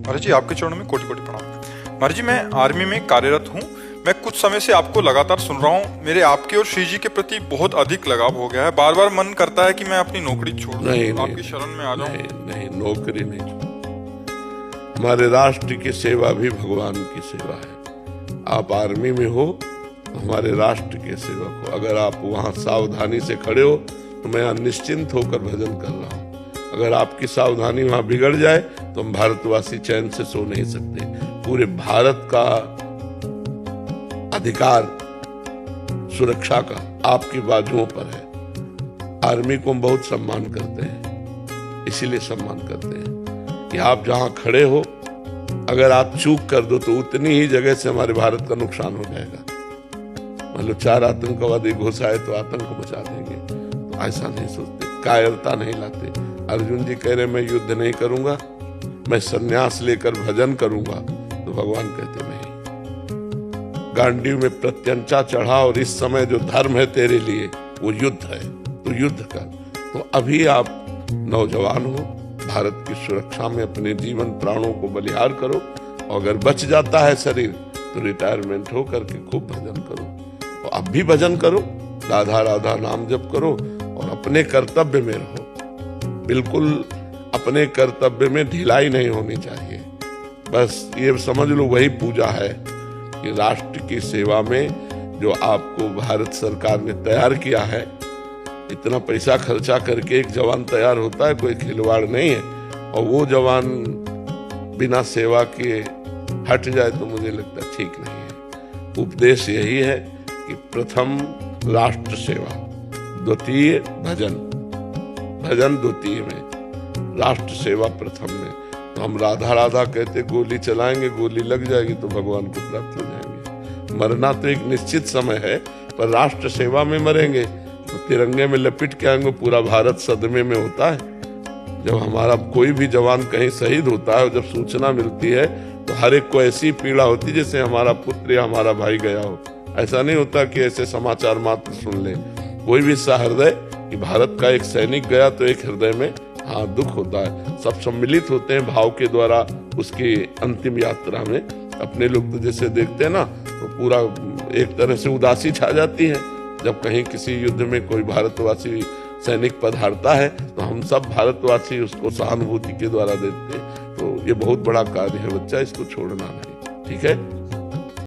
महाराज जी, आपके चरणों में कोटि कोटि प्रणाम। महाराज जी, मैं आर्मी में कार्यरत हूँ। मैं कुछ समय से आपको लगातार सुन रहा हूँ। मेरे आपके और श्री जी के प्रति बहुत अधिक लगाव हो गया है। बार बार मन करता है कि मैं अपनी नौकरी छोड़ दूं, आपकी शरण में आ जाऊं। नहीं, नौकरी नहीं। हमारे राष्ट्र की सेवा भी भगवान की सेवा है। आप आर्मी में हो तो हमारे राष्ट्र के सेवक हो। अगर आप वहाँ सावधानी से खड़े हो तो मैं निश्चिंत होकर भजन कर रहा हूँ। अगर आपकी सावधानी वहाँ बिगड़ जाए तो हम भारतवासी चैन से सो नहीं सकते। पूरे भारत का अधिकार सुरक्षा का आपकी बाजुओं पर है। आर्मी को हम बहुत सम्मान करते हैं, इसीलिए सम्मान करते हैं कि आप जहां खड़े हो, अगर आप चूक कर दो तो उतनी ही जगह से हमारे भारत का नुकसान हो जाएगा। मतलब 4 आतंकवादी घुस आए तो आतंक मचा देंगे, तो ऐसा नहीं सोचते, कायरता नहीं लाते। अर्जुन जी कह रहे मैं युद्ध नहीं करूंगा, मैं संन्यास लेकर भजन करूंगा, तो भगवान कहते नहीं। गांडीव में प्रत्यंचा चढ़ा और इस समय जो धर्म है तेरे लिए वो युद्ध है, तो युद्ध कर। तो अभी आप नौजवान हो, भारत की सुरक्षा में अपने जीवन प्राणों को बलिहार करो, और अगर बच जाता है शरीर तो रिटायरमेंट हो करके खूब भजन करो। और अब भी भजन करो, राधा राधा नाम जप करो और अपने कर्तव्य में रहो। बिल्कुल अपने कर्तव्य में ढिलाई नहीं होनी चाहिए। बस ये समझ लो वही पूजा है कि राष्ट्र की सेवा में जो आपको भारत सरकार ने तैयार किया है, इतना पैसा खर्चा करके एक जवान तैयार होता है, कोई खिलवाड़ नहीं है। और वो जवान बिना सेवा के हट जाए तो मुझे लगता ठीक नहीं है। उपदेश यही है कि प्रथम राष्ट्र सेवा, द्वितीय भजन, भजन द्वितीय में, राष्ट्र सेवा प्रथम में। तो हम राधा राधा कहते गोली चलाएंगे, गोली लग जाएगी तो भगवान को प्राप्त हो जाएंगे। मरना तो एक निश्चित समय है, पर राष्ट्र सेवा में मरेंगे तो तिरंगे में लपेट के आएंगे। पूरा भारत सदमे में होता है जब हमारा कोई भी जवान कहीं शहीद होता है, और जब सूचना मिलती है तो हर एक को ऐसी पीड़ा होती है जैसे हमारा पुत्र या हमारा भाई गया हो। ऐसा नहीं होता कि ऐसे समाचार मात्र सुन ले। कोई भी सहृदय कि भारत का एक सैनिक गया तो एक हृदय में दुख होता है। सब सम्मिलित होते हैं भाव के द्वारा उसकी अंतिम यात्रा में। अपने लोग तो जैसे देखते हैं ना, तो पूरा एक तरह से उदासी छा जाती है जब कहीं किसी युद्ध में कोई भारतवासी सैनिक पधारता है, तो हम सब भारतवासी उसको सहानुभूति के द्वारा देते हैं। तो ये बहुत बड़ा कार्य है बच्चा, इसको छोड़ना नहीं। ठीक है।